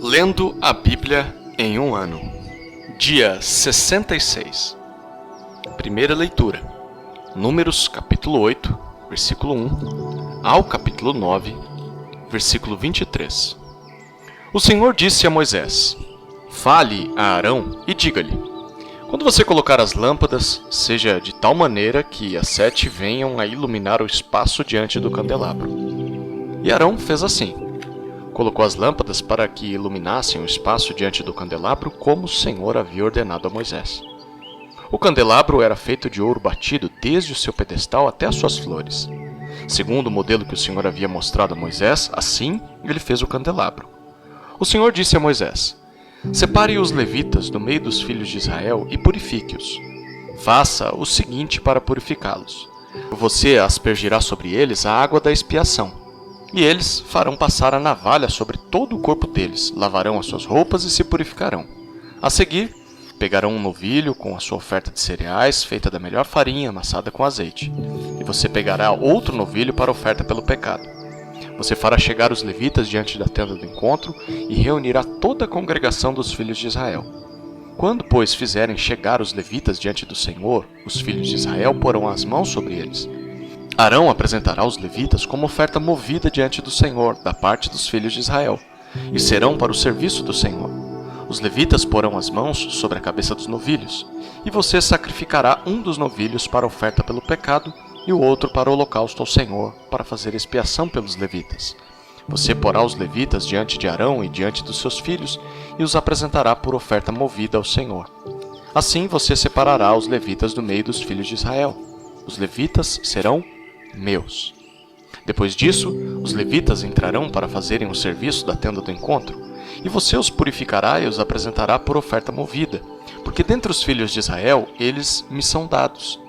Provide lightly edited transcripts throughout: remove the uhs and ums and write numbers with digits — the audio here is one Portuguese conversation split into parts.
Lendo a Bíblia em um ano. Dia 66. Primeira leitura. Números capítulo 8, versículo 1 ao capítulo 9, versículo 23. O Senhor disse a Moisés: Fale a Arão e diga-lhe: quando você colocar as lâmpadas, seja de tal maneira que as 7 venham a iluminar o espaço diante do candelabro. E Arão fez assim. Colocou as lâmpadas para que iluminassem o espaço diante do candelabro, como o Senhor havia ordenado a Moisés. O candelabro era feito de ouro batido desde o seu pedestal até as suas flores. Segundo o modelo que o Senhor havia mostrado a Moisés, assim ele fez o candelabro. O Senhor disse a Moisés: Separe os levitas do meio dos filhos de Israel e purifique-os. Faça o seguinte para purificá-los. Você aspergirá sobre eles a água da expiação. E eles farão passar a navalha sobre todo o corpo deles, lavarão as suas roupas e se purificarão. A seguir, pegarão um novilho com a sua oferta de cereais, feita da melhor farinha amassada com azeite. E você pegará outro novilho para a oferta pelo pecado. Você fará chegar os levitas diante da tenda do encontro e reunirá toda a congregação dos filhos de Israel. Quando, pois, fizerem chegar os levitas diante do Senhor, os filhos de Israel porão as mãos sobre eles. Arão apresentará os levitas como oferta movida diante do Senhor, da parte dos filhos de Israel, e serão para o serviço do Senhor. Os levitas porão as mãos sobre a cabeça dos novilhos, e você sacrificará um dos novilhos para a oferta pelo pecado e o outro para o holocausto ao Senhor, para fazer expiação pelos levitas. Você porá os levitas diante de Arão e diante dos seus filhos, e os apresentará por oferta movida ao Senhor. Assim você separará os levitas do meio dos filhos de Israel. Os levitas serão meus. Depois disso, os levitas entrarão para fazerem o serviço da tenda do encontro, e você os purificará e os apresentará por oferta movida, porque dentre os filhos de Israel eles me são dados.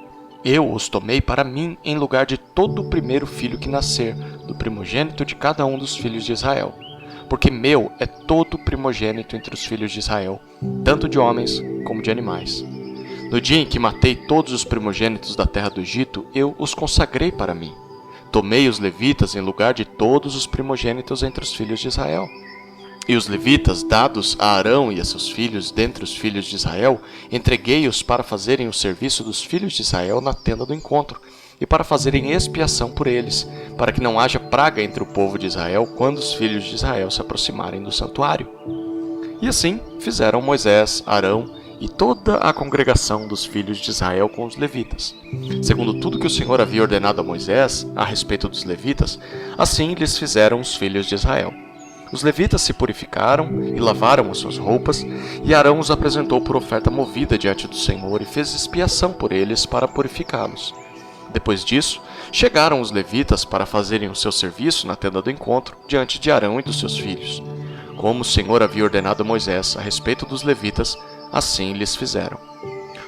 Eu os tomei para mim em lugar de todo o primeiro filho que nascer, do primogênito de cada um dos filhos de Israel. Porque meu é todo o primogênito entre os filhos de Israel, tanto de homens como de animais. No dia em que matei todos os primogênitos da terra do Egito, eu os consagrei para mim. Tomei os levitas em lugar de todos os primogênitos entre os filhos de Israel. E os levitas, dados a Arão e a seus filhos dentre os filhos de Israel, entreguei-os para fazerem o serviço dos filhos de Israel na tenda do encontro, e para fazerem expiação por eles, para que não haja praga entre o povo de Israel quando os filhos de Israel se aproximarem do santuário. E assim fizeram Moisés, Arão e toda a congregação dos filhos de Israel com os levitas. Segundo tudo que o Senhor havia ordenado a Moisés a respeito dos levitas, assim lhes fizeram os filhos de Israel. Os levitas se purificaram e lavaram as suas roupas, e Arão os apresentou por oferta movida diante do Senhor e fez expiação por eles para purificá-los. Depois disso, chegaram os levitas para fazerem o seu serviço na tenda do encontro diante de Arão e dos seus filhos. Como o Senhor havia ordenado a Moisés a respeito dos levitas, assim lhes fizeram.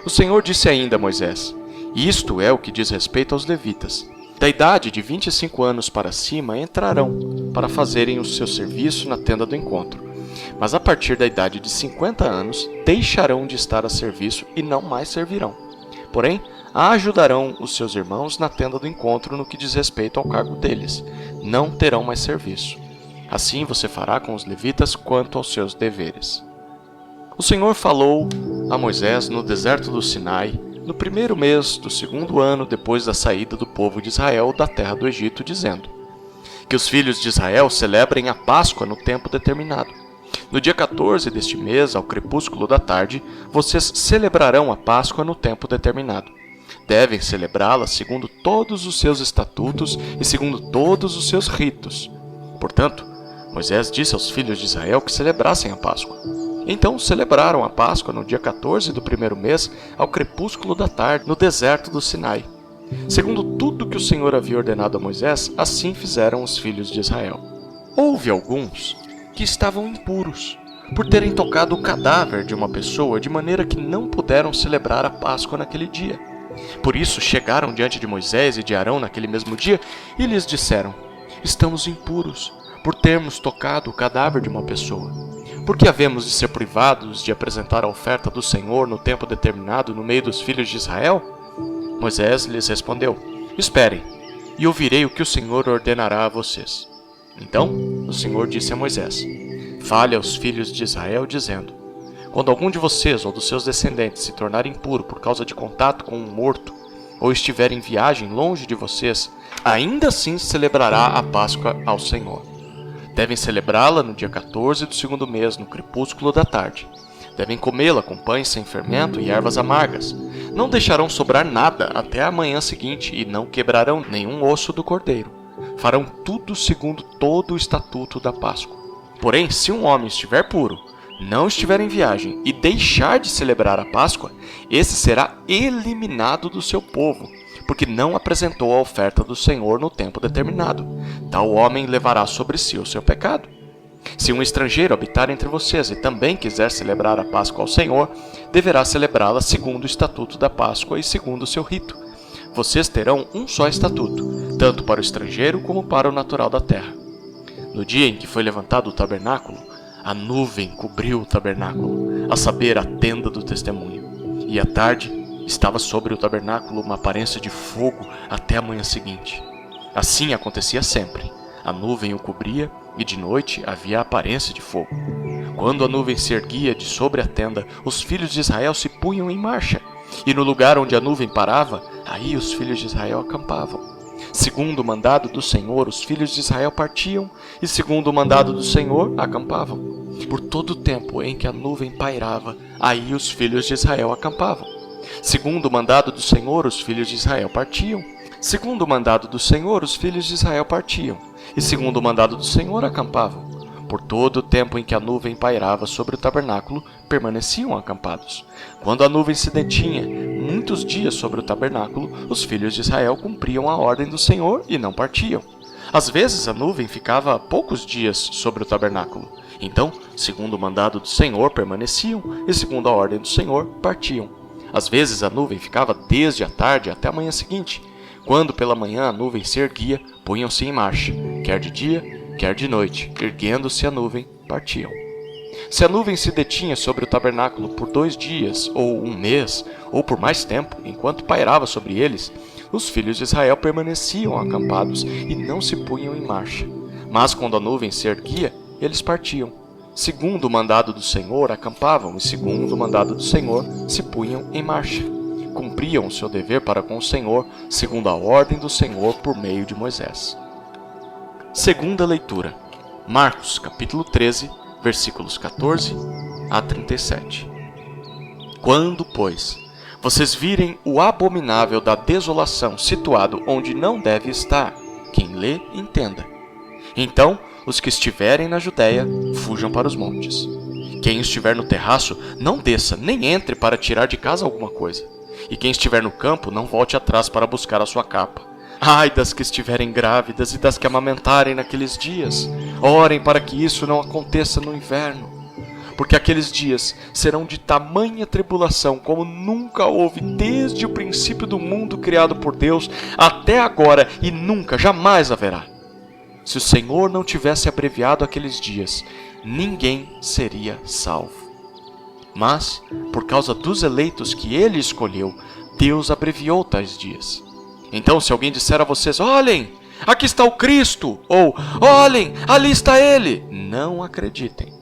O Senhor disse ainda a Moisés: Isto é o que diz respeito aos levitas. Da idade de 25 anos para cima entrarão para fazerem o seu serviço na tenda do encontro. Mas a partir da idade de 50 anos deixarão de estar a serviço e não mais servirão. Porém, ajudarão os seus irmãos na tenda do encontro no que diz respeito ao cargo deles. Não terão mais serviço. Assim você fará com os levitas quanto aos seus deveres. O Senhor falou a Moisés no deserto do Sinai, no primeiro mês do 2º ano depois da saída do povo de Israel da terra do Egito, dizendo: Que os filhos de Israel celebrem a Páscoa no tempo determinado. No dia 14 deste mês, ao crepúsculo da tarde, vocês celebrarão a Páscoa no tempo determinado. Devem celebrá-la segundo todos os seus estatutos e segundo todos os seus ritos. Portanto, Moisés disse aos filhos de Israel que celebrassem a Páscoa. Então celebraram a Páscoa no dia 14 do primeiro mês, ao crepúsculo da tarde, no deserto do Sinai. Segundo tudo que o Senhor havia ordenado a Moisés, assim fizeram os filhos de Israel. Houve alguns que estavam impuros, por terem tocado o cadáver de uma pessoa, de maneira que não puderam celebrar a Páscoa naquele dia. Por isso chegaram diante de Moisés e de Arão naquele mesmo dia e lhes disseram: Estamos impuros, por termos tocado o cadáver de uma pessoa. Por que havemos de ser privados de apresentar a oferta do Senhor no tempo determinado no meio dos filhos de Israel? Moisés lhes respondeu: Esperem, e ouvirei o que o Senhor ordenará a vocês. Então o Senhor disse a Moisés: fale aos filhos de Israel, dizendo: quando algum de vocês ou dos seus descendentes se tornar impuro por causa de contato com um morto, ou estiver em viagem longe de vocês, ainda assim celebrará a Páscoa ao Senhor. Devem celebrá-la no dia 14 do segundo mês, no crepúsculo da tarde. Devem comê-la com pães sem fermento e ervas amargas. Não deixarão sobrar nada até a manhã seguinte e não quebrarão nenhum osso do cordeiro. Farão tudo segundo todo o estatuto da Páscoa. Porém, se um homem estiver puro, não estiver em viagem e deixar de celebrar a Páscoa, esse será eliminado do seu povo, porque não apresentou a oferta do Senhor no tempo determinado. Tal homem levará sobre si o seu pecado. Se um estrangeiro habitar entre vocês e também quiser celebrar a Páscoa ao Senhor, deverá celebrá-la segundo o estatuto da Páscoa e segundo o seu rito. Vocês terão um só estatuto, tanto para o estrangeiro como para o natural da terra. No dia em que foi levantado o tabernáculo, a nuvem cobriu o tabernáculo, a saber, a tenda do testemunho. E à tarde estava sobre o tabernáculo uma aparência de fogo até a manhã seguinte. Assim acontecia sempre. A nuvem o cobria e de noite havia a aparência de fogo. Quando a nuvem se erguia de sobre a tenda, os filhos de Israel se punham em marcha. E no lugar onde a nuvem parava, aí os filhos de Israel acampavam. Segundo o mandado do Senhor, os filhos de Israel partiam, e segundo o mandado do Senhor, acampavam. Por todo o tempo em que a nuvem pairava, aí os filhos de Israel acampavam. Segundo o mandado do Senhor, os filhos de Israel partiam. Segundo o mandado do Senhor, os filhos de Israel partiam, e segundo o mandado do Senhor, acampavam. Por todo o tempo em que a nuvem pairava sobre o tabernáculo, permaneciam acampados. Quando a nuvem se detinha muitos dias sobre o tabernáculo, os filhos de Israel cumpriam a ordem do Senhor e não partiam. Às vezes a nuvem ficava poucos dias sobre o tabernáculo. Então, segundo o mandado do Senhor, permaneciam, e segundo a ordem do Senhor, partiam. Às vezes a nuvem ficava desde a tarde até a manhã seguinte. Quando pela manhã a nuvem se erguia, punham-se em marcha, quer de dia, quer de noite. Erguendo-se a nuvem, partiam. Se a nuvem se detinha sobre o tabernáculo por 2 dias, ou 1 mês, ou por mais tempo, enquanto pairava sobre eles, os filhos de Israel permaneciam acampados e não se punham em marcha. Mas quando a nuvem se erguia, eles partiam. Segundo o mandado do Senhor, acampavam, e segundo o mandado do Senhor, se punham em marcha. Cumpriam o seu dever para com o Senhor, segundo a ordem do Senhor por meio de Moisés. Segunda leitura. Marcos, capítulo 13, versículos 14 a 37. Quando, pois, vocês virem o abominável da desolação situado onde não deve estar, quem lê, entenda. Então, os que estiverem na Judéia, fujam para os montes. Quem estiver no terraço, não desça, nem entre para tirar de casa alguma coisa. E quem estiver no campo, não volte atrás para buscar a sua capa. Ai das que estiverem grávidas e das que amamentarem naqueles dias. Orem para que isso não aconteça no inverno. Porque aqueles dias serão de tamanha tribulação como nunca houve desde o princípio do mundo criado por Deus até agora e nunca, jamais haverá. Se o Senhor não tivesse abreviado aqueles dias, ninguém seria salvo. Mas, por causa dos eleitos que Ele escolheu, Deus abreviou tais dias. Então, se alguém disser a vocês, olhem, aqui está o Cristo, ou olhem, ali está Ele, não acreditem.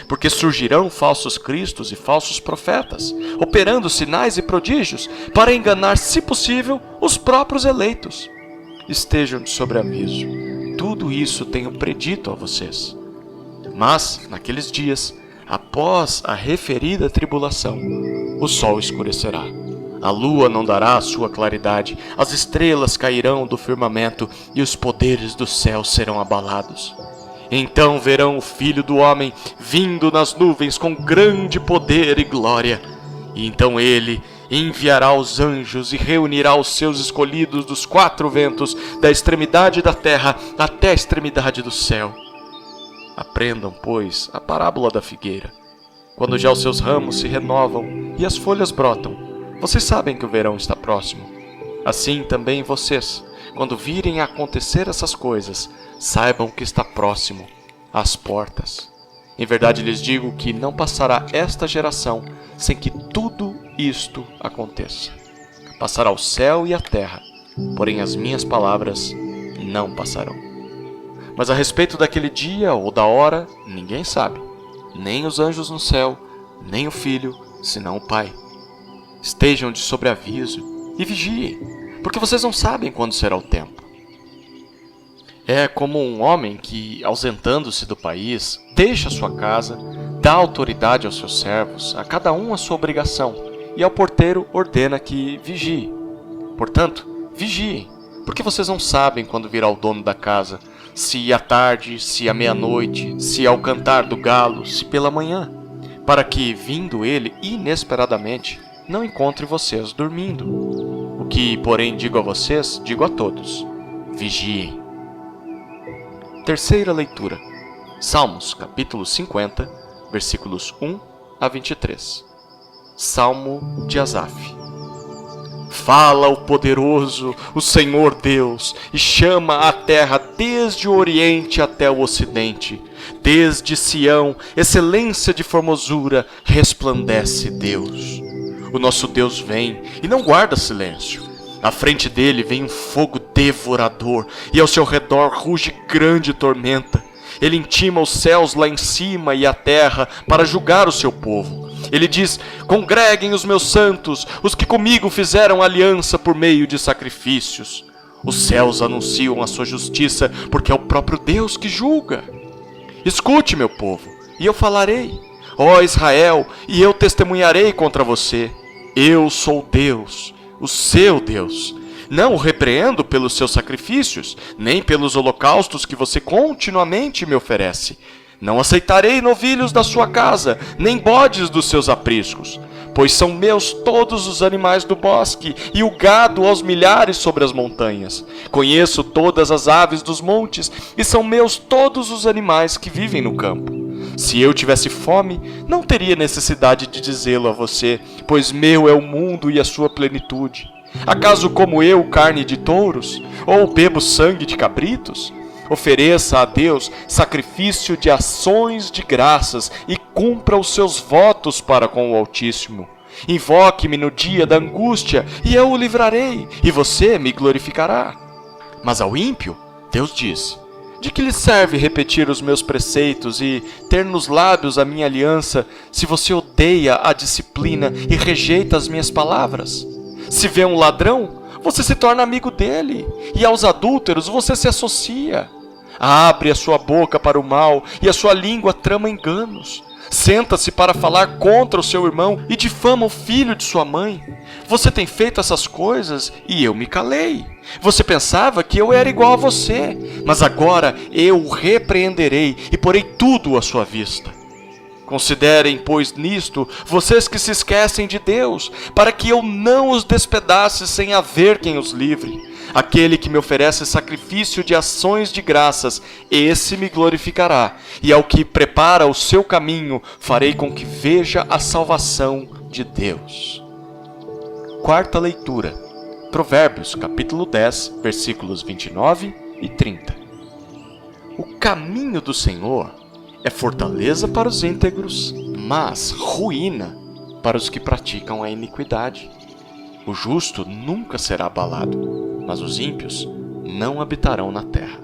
Porque surgirão falsos cristos e falsos profetas, operando sinais e prodígios, para enganar, se possível, os próprios eleitos. Estejam de sobreaviso, tudo isso tenho predito a vocês. Mas, naqueles dias, após a referida tribulação, o sol escurecerá. A lua não dará a sua claridade, as estrelas cairão do firmamento e os poderes do céu serão abalados. Então verão o Filho do Homem vindo nas nuvens com grande poder e glória. E então ele enviará os anjos e reunirá os seus escolhidos dos 4 ventos, da extremidade da terra até a extremidade do céu. Aprendam, pois, a parábola da figueira. Quando já os seus ramos se renovam e as folhas brotam, vocês sabem que o verão está próximo. Assim também vocês, quando virem acontecer essas coisas, saibam que está próximo, às portas. Em verdade lhes digo que não passará esta geração sem que tudo isto aconteça. Passará o céu e a terra, porém as minhas palavras não passarão. Mas a respeito daquele dia ou da hora, ninguém sabe, nem os anjos no céu, nem o Filho, senão o Pai. Estejam de sobreaviso e vigiem, porque vocês não sabem quando será o tempo. É como um homem que, ausentando-se do país, deixa sua casa, dá autoridade aos seus servos, a cada um a sua obrigação, e ao porteiro ordena que vigie. Portanto, vigiem, porque vocês não sabem quando virá o dono da casa, se à tarde, se à meia-noite, se ao cantar do galo, se pela manhã, para que, vindo ele inesperadamente, não encontre vocês dormindo. O que, porém, digo a vocês, digo a todos: vigiem. Terceira leitura. Salmos, capítulo 50, versículos 1 a 23. Salmo de Asaf. Fala o poderoso, o Senhor Deus, e chama a terra desde o oriente até o ocidente. Desde Sião, excelência de formosura, resplandece Deus. O nosso Deus vem e não guarda silêncio. À frente dele vem um fogo devorador, e ao seu redor ruge grande tormenta. Ele intima os céus lá em cima e a terra para julgar o seu povo. Ele diz: congreguem os meus santos, os que comigo fizeram aliança por meio de sacrifícios. Os céus anunciam a sua justiça, porque é o próprio Deus que julga. Escute, meu povo, e eu falarei. Ó Israel, e eu testemunharei contra você. Eu sou Deus, o seu Deus. Não o repreendo pelos seus sacrifícios, nem pelos holocaustos que você continuamente me oferece. Não aceitarei novilhos da sua casa, nem bodes dos seus apriscos, pois são meus todos os animais do bosque, e o gado aos milhares sobre as montanhas. Conheço todas as aves dos montes, e são meus todos os animais que vivem no campo. Se eu tivesse fome, não teria necessidade de dizê-lo a você, pois meu é o mundo e a sua plenitude. Acaso como eu carne de touros? Ou bebo sangue de cabritos? Ofereça a Deus sacrifício de ações de graças e cumpra os seus votos para com o Altíssimo. Invoque-me no dia da angústia e eu o livrarei, e você me glorificará. Mas ao ímpio, Deus diz: de que lhe serve repetir os meus preceitos e ter nos lábios a minha aliança, se você odeia a disciplina e rejeita as minhas palavras? Se vê um ladrão, você se torna amigo dele, e aos adúlteros você se associa. Abre a sua boca para o mal, e a sua língua trama enganos. Senta-se para falar contra o seu irmão e difama o filho de sua mãe. Você tem feito essas coisas e eu me calei. Você pensava que eu era igual a você, mas agora eu o repreenderei e porei tudo à sua vista. Considerem, pois, nisto, vocês que se esquecem de Deus, para que eu não os despedace sem haver quem os livre. Aquele que me oferece sacrifício de ações de graças, esse me glorificará. E ao que prepara o seu caminho, farei com que veja a salvação de Deus. Quarta leitura. Provérbios, capítulo 10, versículos 29 e 30. O caminho do Senhor é fortaleza para os íntegros, mas ruína para os que praticam a iniquidade. O justo nunca será abalado, mas os ímpios não habitarão na terra.